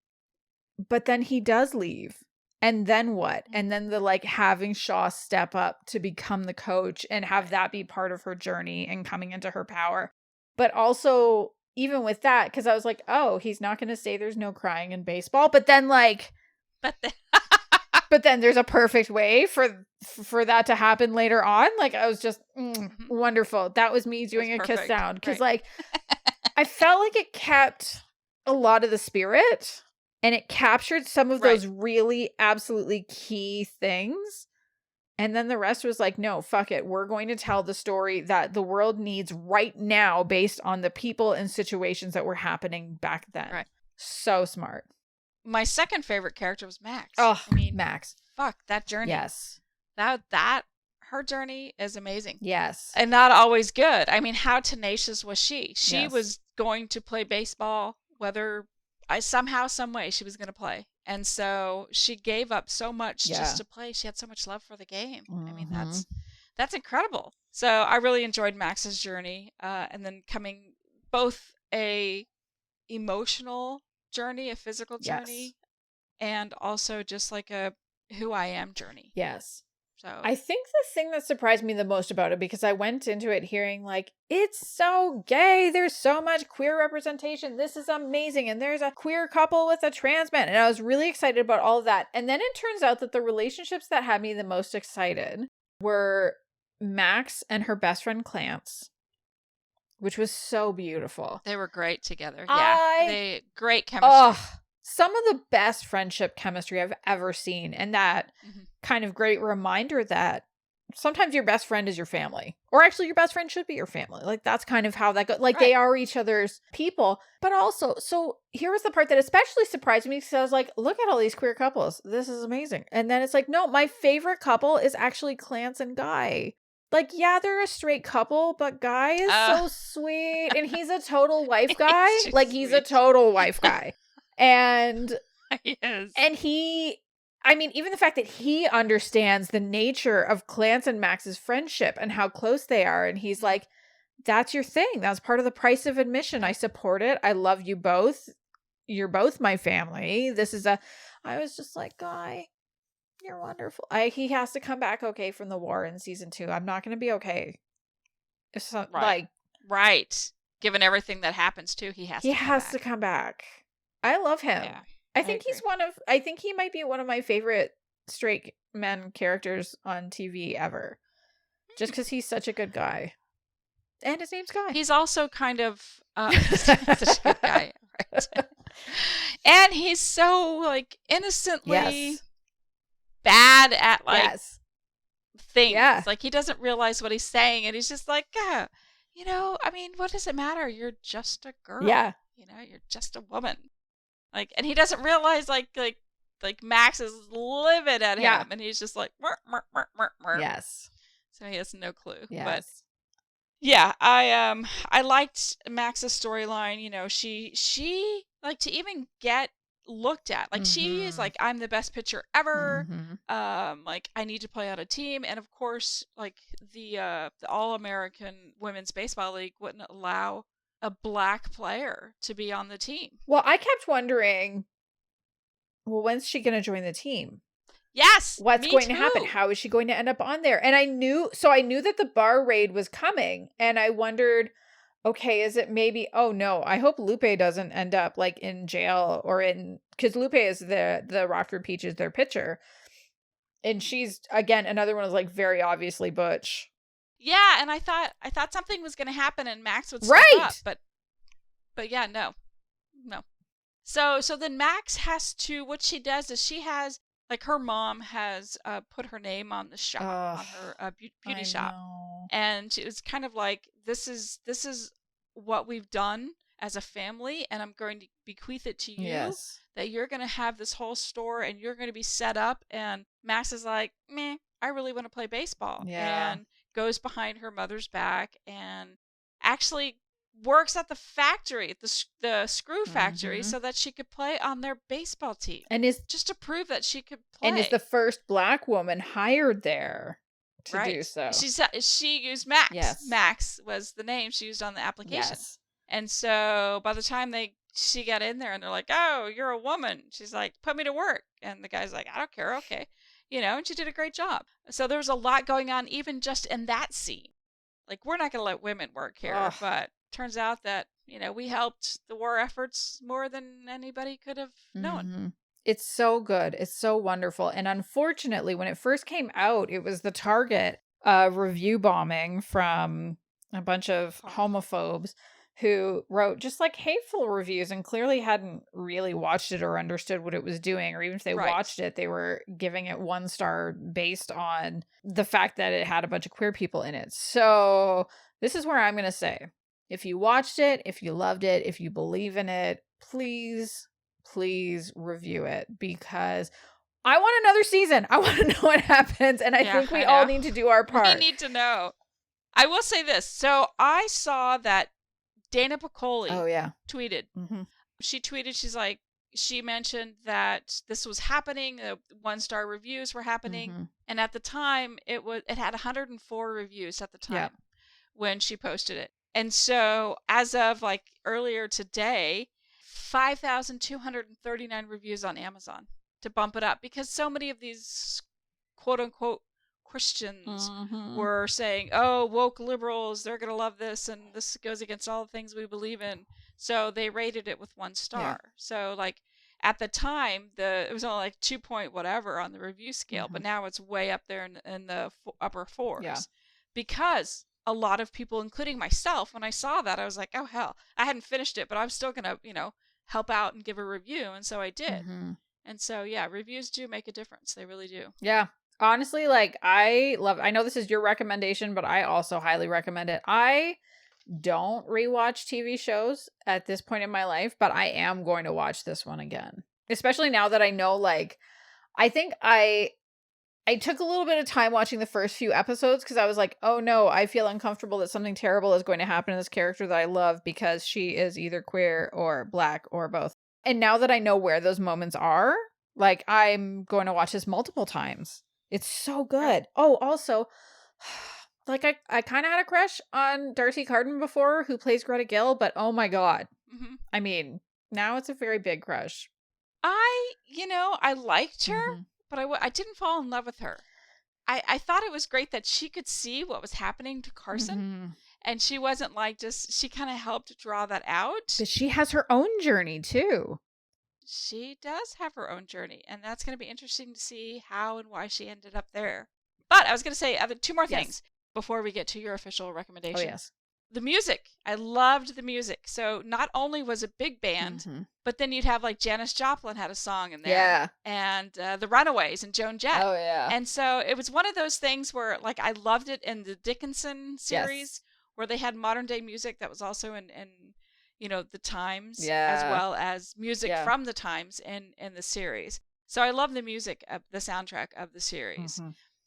But then he does leave. And then what? And then the, like, having Shaw step up to become the coach and have that be part of her journey and coming into her power. But also, even with that, because I was like, oh, he's not going to say there's no crying in baseball. But then, like, but then there's a perfect way for that to happen later on. Like, I was just wonderful. That was me doing a kiss sound. Because, like, I felt like it kept a lot of the spirit and it captured some of those really absolutely key things. And then the rest was like, no, fuck it. We're going to tell the story that the world needs right now based on the people and situations that were happening back then. Right. So smart. My second favorite character was Max. Oh, I mean, Max. Fuck, that journey. Yes. Her journey is amazing. Yes. And not always good. I mean, how tenacious was she? She was going to play baseball, whether somehow, some way she was going to play. And so she gave up so much just to play. She had so much love for the game. I mean, that's incredible. So I really enjoyed Max's journey. And then coming both a emotional journey, a physical journey, and also just like a who I am journey. Yes. So I think the thing that surprised me the most about it, because I went into it hearing like, it's so gay, there's so much queer representation, this is amazing, and there's a queer couple with a trans man, and I was really excited about all of that. And then it turns out that the relationships that had me the most excited were Max and her best friend Clance, which was so beautiful. They were great together. They great chemistry. Oh, some of the best friendship chemistry I've ever seen. And that kind of great reminder that sometimes your best friend is your family. Or actually your best friend should be your family. Like, that's kind of how that goes. Like, they are each other's people. But also, so here was the part that especially surprised me, because I was like, look at all these queer couples. This is amazing. And then it's like, no, my favorite couple is actually Clance and Guy. Like, yeah, they're a straight couple, but Guy is so sweet. And he's a total wife guy. Like, he's a total wife guy. And and I mean, even the fact that he understands the nature of Clance and Max's friendship and how close they are. And he's like, that's your thing. That's part of the price of admission. I support it. I love you both. you're both my family. I was just like, Guy, you're wonderful. He has to come back okay from the war in season 2. I'm not going to be okay. Right. Given everything that happens too, he has to come back. I love him. Yeah, I think I think he might be one of my favorite straight men characters on TV ever. Just because he's such a good guy. And his name's Guy. He's also kind of such a good guy, right? And he's so like innocently bad at like things. Yeah. Like he doesn't realize what he's saying, and he's just like, you know, I mean, what does it matter? You're just a girl. Yeah. You know, you're just a woman. Like, and he doesn't realize like Max is livid at him, and he's just like, mur, mur, mur, mur, mur. Yes. So he has no clue. Yes. But yeah, I liked Max's storyline. You know, she like to even get looked at. Like she is like, I'm the best pitcher ever. Like I need to play on a team, and of course, like the All-American Women's Baseball League wouldn't allow a black player to be on the team. Well, I kept wondering, well, when's she going to join the team? Yes. What's going to happen? How is she going to end up on there? And I knew that the bar raid was coming, and I wondered, okay, is it maybe, oh no, I hope Lupe doesn't end up like in jail or because Lupe is the Rockford Peaches, their pitcher. And she's, again, another one is like very obviously butch. Yeah, and I thought something was going to happen and Max would step up, but yeah, no. So then Max has to, what she does is she has, like her mom has put her name on the shop, on her beauty shop. And it's kind of like, this is what we've done as a family, and I'm going to bequeath it to you. Yes. That you're going to have this whole store and you're going to be set up. And Max is like, meh, I really want to play baseball. Yeah. And goes behind her mother's back and actually works at the factory, the screw factory, so that she could play on their baseball team. And is just to prove that she could play. And is the first black woman hired there to do so. She used Max. Yes. Max was the name she used on the application. Yes. And so by the time she got in there and they're like, oh, you're a woman. She's like, put me to work. And the guy's like, I don't care. Okay. You know, and she did a great job. So there was a lot going on even just in that scene. Like, we're not going to let women work here, but turns out that, you know, we helped the war efforts more than anybody could have known. It's so good. It's so wonderful. And unfortunately, when it first came out, it was the target of review bombing from a bunch of homophobes who wrote just like hateful reviews and clearly hadn't really watched it or understood what it was doing. Or even if they watched it, they were giving it 1 star based on the fact that it had a bunch of queer people in it. So this is where I'm going to say, if you watched it, if you loved it, if you believe in it, please review it, because I want another season. I want to know what happens. And I think we all need to do our part. We need to know. I will say this. So I saw that Dana Piccoli tweeted. She tweeted, she's like, she mentioned that this was happening. 1-star reviews were happening. And at the time it had 104 reviews at the time when she posted it. And so as of like earlier today, 5,239 reviews on Amazon to bump it up, because so many of these quote unquote Christians were saying, oh, woke liberals, they're going to love this, and this goes against all the things we believe in. So they rated it with 1 star. Yeah. So like at the time, it was only like 2 point whatever on the review scale, but now it's way up there in the upper 4s. Yeah. Because a lot of people, including myself, when I saw that, I was like, oh, hell, I hadn't finished it, but I'm still going to, you know, help out and give a review. And so I did. And so, yeah, reviews do make a difference. They really do. Yeah. Honestly, like, I know this is your recommendation, but I also highly recommend it. I don't rewatch TV shows at this point in my life, but I am going to watch this one again. Especially now that I know, like, I think I took a little bit of time watching the first few episodes because I was like, oh no, I feel uncomfortable that something terrible is going to happen to this character that I love because she is either queer or black or both. And now that I know where those moments are, like, I'm going to watch this multiple times. It's so good. Oh, also, like, I kind of had a crush on Darcy Carden before, who plays Greta Gill, but oh my God. I mean, Now it's a very big crush. I liked her, Mhm. but I didn't fall in love with her. I thought it was great that she could see what was happening to Carson, Mhm. and she wasn't like she kind of helped draw that out. But she has her own journey too. She does have her own journey, and that's going to be interesting to see how and why she ended up there. But I was going to say two more things before we get to your official recommendation. Oh, yes. The music. I loved the music. So not only was it big band, but then you'd have like Janis Joplin had a song in there. Yeah. And the Runaways and Joan Jett. Oh, yeah. And so it was one of those things where like I loved it in the Dickinson series where they had modern day music that was also in the times as well as music from the times in the series. So I love the music of the soundtrack of the series.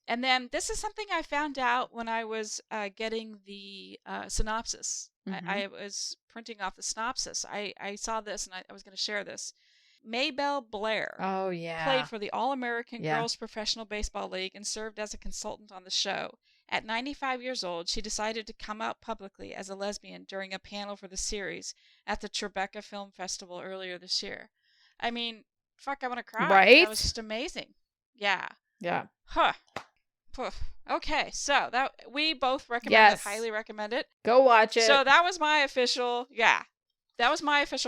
And then this is something I found out when I was getting the synopsis. I was printing off the synopsis. I saw this and I was going to share this. Maybelle Blair played for the All-American Girls Professional Baseball League and served as a consultant on the show. At 95 years old, she decided to come out publicly as a lesbian during a panel for the series at the Tribeca Film Festival earlier this year. I mean, fuck, I want to cry. Right? That was just amazing. Yeah. Yeah. Huh. Okay, so that we both recommend it, highly recommend it. Go watch it. So that was my official,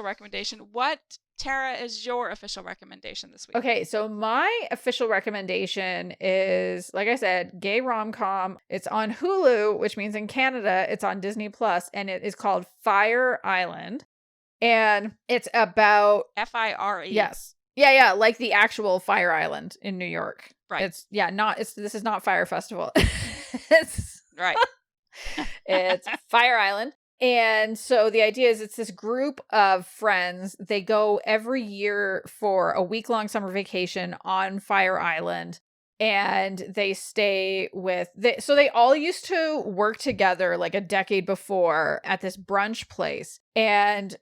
recommendation. What, Tara, is your official recommendation this week? Okay, so my official recommendation is, like I said, gay rom-com. It's on Hulu, which means in Canada it's on Disney Plus, and it is called Fire Island. And it's about Fire. Yes. Yeah, like the actual Fire Island in New York. Right. This is not Fire Festival. It's right. It's Fire Island. And so the idea is it's this group of friends. They go every year for a week-long summer vacation on Fire Island. And they stay so they all used to work together like a decade before at this brunch place. And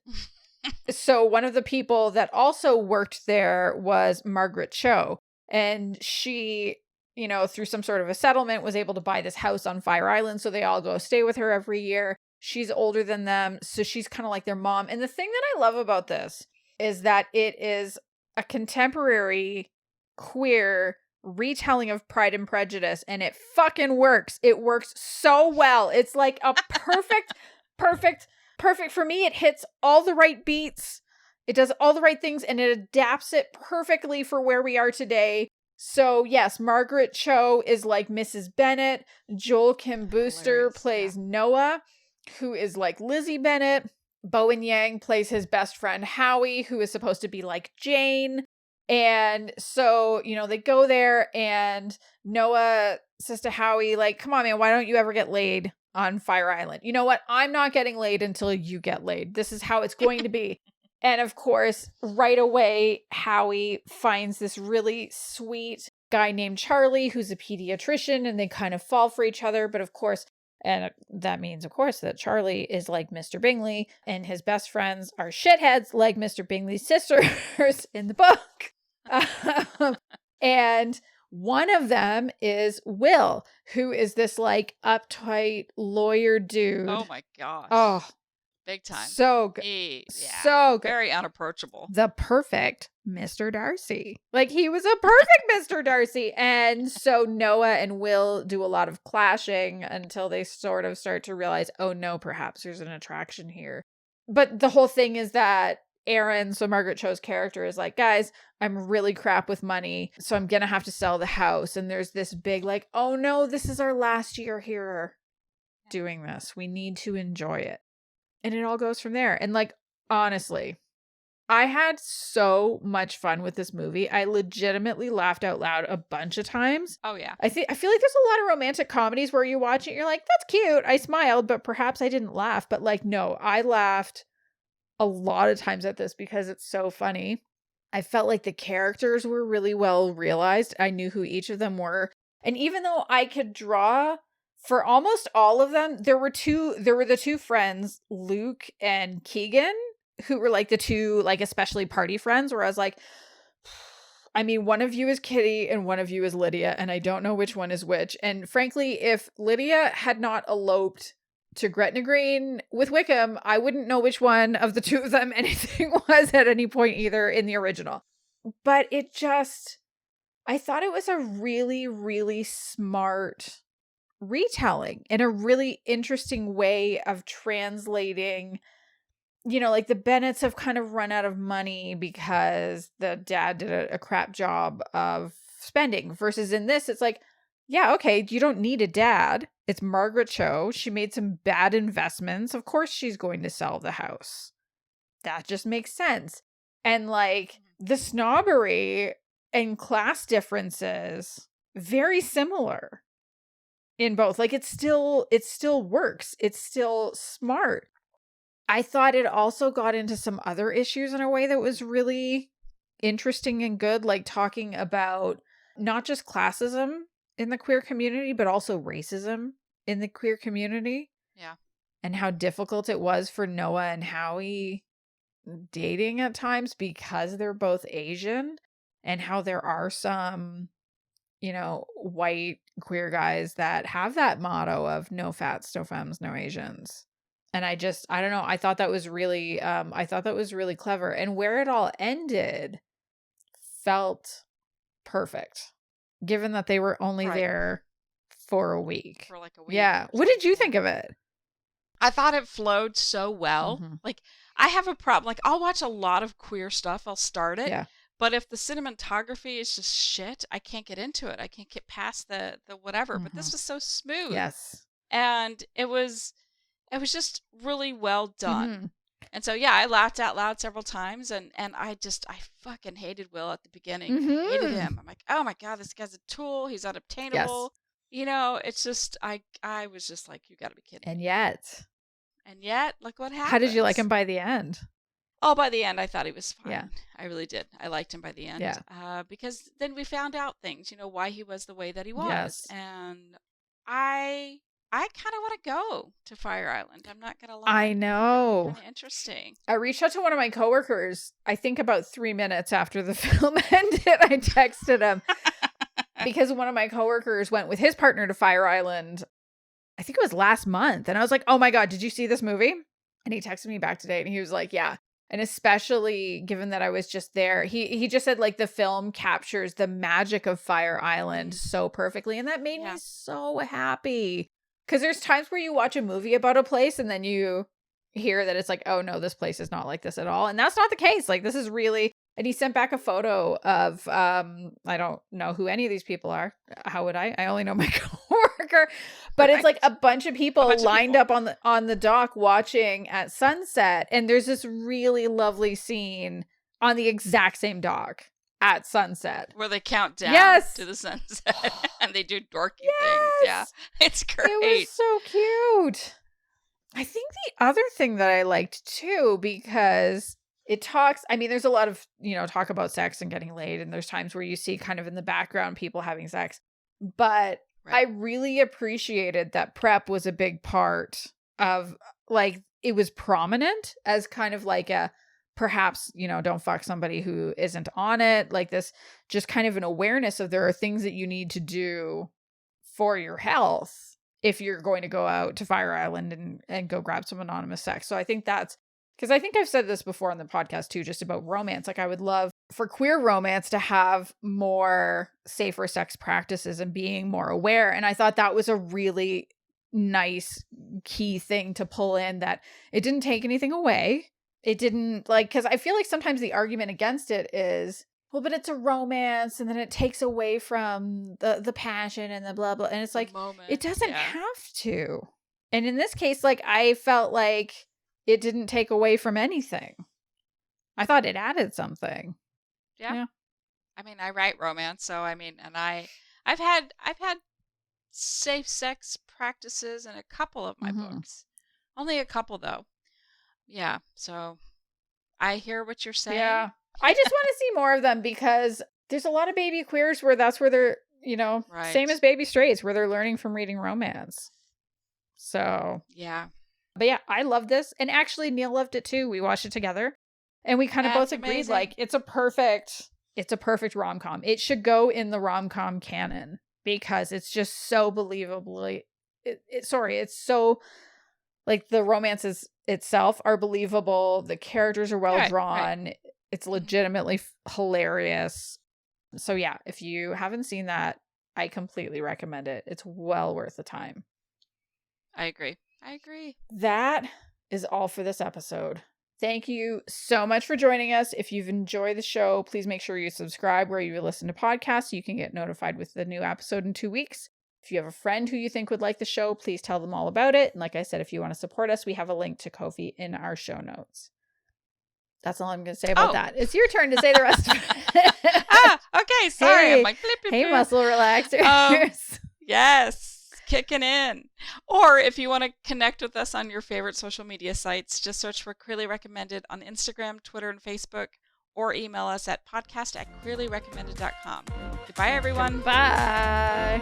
so one of the people that also worked there was Margaret Cho. And she, through some sort of a settlement, was able to buy this house on Fire Island. So they all go stay with her every year. She's older than them. So she's kind of like their mom. And the thing that I love about this is that it is a contemporary queer retelling of Pride and Prejudice. And it fucking works. It works so well. It's like a perfect for me. It hits all the right beats. It does all the right things and it adapts it perfectly for where we are today. So yes, Margaret Cho is like Mrs. Bennet. Joel Kim Booster plays Noah, who is like Lizzie Bennet. Bowen Yang plays his best friend Howie, who is supposed to be like Jane. And so, they go there and Noah says to Howie, like, come on, man, why don't you ever get laid on Fire Island? You know what? I'm not getting laid until you get laid. This is how it's going to be. And of course, right away, Howie finds this really sweet guy named Charlie, who's a pediatrician, and they kind of fall for each other. But of course, and that means, of course, that Charlie is like Mr. Bingley, and his best friends are shitheads like Mr. Bingley's sisters in the book. And one of them is Will, who is this like uptight lawyer dude. Oh my gosh. Oh, big time. So good. So good. Very unapproachable. The perfect Mr. Darcy. Like he was a perfect Mr. Darcy. And so Noah and Will do a lot of clashing until they sort of start to realize, oh no, perhaps there's an attraction here. But the whole thing is that Aaron, so Margaret Cho's character, is like, guys, I'm really crap with money, so I'm gonna have to sell the house. And there's this big like, oh no, this is our last year here doing this. We need to enjoy it. And it all goes from there. And like, honestly, I had so much fun with this movie. I legitimately laughed out loud a bunch of times. Oh yeah. I feel like there's a lot of romantic comedies where you watch it, you're like, that's cute. I smiled, but perhaps I didn't laugh. But like, no, I laughed a lot of times at this because it's so funny. I felt like the characters were really well realized. I knew who each of them were. And even though I could draw for almost all of them, there were the two friends, Luke and Keegan, who were like the two, like especially party friends, where I was like, I mean, one of you is Kitty and one of you is Lydia, and I don't know which one is which. And frankly, if Lydia had not eloped to Gretna Green with Wickham, I wouldn't know which one of the two of them anything was at any point either in the original. But I thought it was a really, really smart retelling and a really interesting way of translating, like the Bennetts have kind of run out of money because the dad did a crap job of spending, versus in this, it's like, yeah, okay, you don't need a dad. It's Margaret Cho. She made some bad investments. Of course she's going to sell the house. That just makes sense. And like the snobbery and class differences, very similar in both. Like it still works. It's still smart. I thought it also got into some other issues in a way that was really interesting and good, like talking about not just classism in the queer community, but also racism in the queer community. Yeah. And how difficult it was for Noah and Howie dating at times because they're both Asian, and how there are some, white queer guys that have that motto of no fats, no femmes, no Asians. And I don't know. I thought that was really clever. And where it all ended felt perfect, given that they were only there for a week. For like a week. Yeah. What did you think of it? I thought it flowed so well. Mm-hmm. Like, I have a problem. Like, I'll watch a lot of queer stuff. I'll start it. Yeah. But if the cinematography is just shit, I can't get into it. I can't get past the whatever. Mm-hmm. But this was so smooth. Yes. And it was just really well done. Mm-hmm. And so, yeah, I laughed out loud several times. And I fucking hated Will at the beginning. Mm-hmm. I hated him. I'm like, oh my God, this guy's a tool. He's unobtainable. Yes. It's just, I was just like, you got to be kidding me. And yet, look what happened. How did you like him by the end? Oh, by the end, I thought he was fine. Yeah. I really did. I liked him by the end. Yeah. Because then we found out things, why he was the way that he was. Yes. And I kind of want to go to Fire Island. I'm not going to lie. I know. Kind of interesting. I reached out to one of my coworkers, I think about 3 minutes after the film ended. I texted him because one of my coworkers went with his partner to Fire Island. I think it was last month. And I was like, oh my God, did you see this movie? And he texted me back today and he was like, yeah. And especially given that I was just there, he just said like the film captures the magic of Fire Island so perfectly. And that made me so happy. Because there's times where you watch a movie about a place and then you hear that it's like, oh no, this place is not like this at all. And that's not the case. Like this is really, and he sent back a photo of, I don't know who any of these people are. How would I? I only know my coworker, but it's like a bunch of people lined up on the dock watching at sunset. And there's this really lovely scene on the exact same dock at sunset where they count down to the sunset and they do dorky things. Yeah, it's great. It was so cute. I think the other thing that I liked too, because it talks, I mean, there's a lot of, talk about sex and getting laid, and there's times where you see kind of in the background people having sex, but I really appreciated that prep was a big part of, like, it was prominent as kind of like a, perhaps, don't fuck somebody who isn't on it, like this, just kind of an awareness of there are things that you need to do for your health if you're going to go out to Fire Island and go grab some anonymous sex. So I think that's, because I think I've said this before on the podcast too, just about romance. Like I would love for queer romance to have more safer sex practices and being more aware. And I thought that was a really nice key thing to pull in, that it didn't take anything away. It didn't, like, because I feel like sometimes the argument against it is, well, but it's a romance and then it takes away from the passion and the blah, blah. And it's like, it doesn't have to. And in this case, like, I felt like it didn't take away from anything. I thought it added something. Yeah. I mean, I write romance, so I mean, and I've had safe sex practices in a couple of my books. Only a couple though. Yeah. So I hear what you're saying. Yeah. I just want to see more of them, because there's a lot of baby queers where that's where they're, same as baby straights, where they're learning from reading romance. So, yeah. But yeah, I love this. And actually, Neil loved it too. We watched it together and we kind of both agreed, like, it's a perfect rom-com. It should go in the rom-com canon because it's just so believably, it's so Like, the romances itself are believable. The characters are well drawn. Right. It's legitimately hilarious. So yeah, if you haven't seen that, I completely recommend it. It's well worth the time. I agree. That is all for this episode. Thank you so much for joining us. If you've enjoyed the show, please make sure you subscribe where you listen to podcasts so you can get notified with the new episode in 2 weeks. If you have a friend who you think would like the show, please tell them all about it. And like I said, if you want to support us, we have a link to Ko-fi in our show notes. That's all I'm going to say about that. It's your turn to say the rest of it. Okay. Sorry. Hey, I'm like, blip, blip, hey, blip. muscle relaxers. Yes. Kicking in. Or if you want to connect with us on your favorite social media sites, just search for Queerly Recommended on Instagram, Twitter, and Facebook, or email us at podcast@queerlyrecommended.com. Goodbye, everyone. Bye.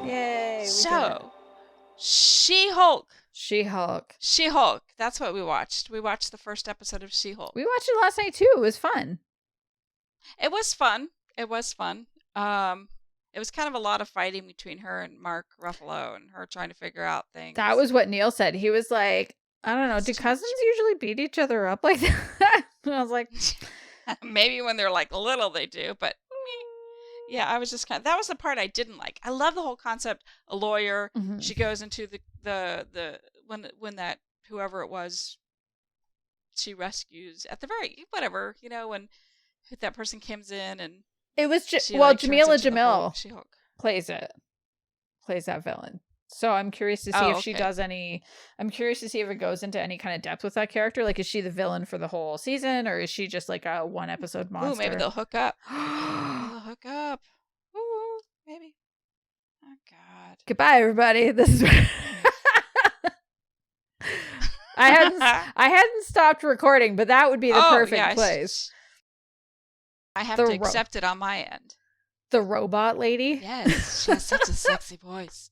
Yay. So, She-Hulk. She-Hulk. That's what we watched. We watched the first episode of She-Hulk. We watched it last night too. It was fun. It was fun. It was kind of a lot of fighting between her and Mark Ruffalo and her trying to figure out things. That was what Neil said. He was like, I don't know, do cousins usually beat each other up like that? And I was like, maybe when they're like little they do, but yeah, I was just that was the part I didn't like. I love the whole concept. A lawyer, she goes into the when that whoever it was she rescues at the very whatever, when that person comes in and it was Jamila Jamil plays that villain. So I'm curious to see if she does any. I'm curious to see if it goes into any kind of depth with that character. Like, is she the villain for the whole season, or is she just like a one episode monster? Ooh, maybe they'll hook up. Ooh, maybe. Oh God. Goodbye, everybody. This is. I hadn't stopped recording, but that would be the perfect place. I have to accept it on my end. The robot lady. Yes, she has such a sexy voice.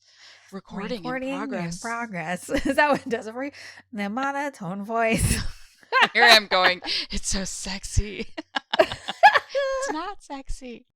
Recording in progress. Is that what it does it for you? The monotone voice. Here I am going, it's so sexy. It's not sexy.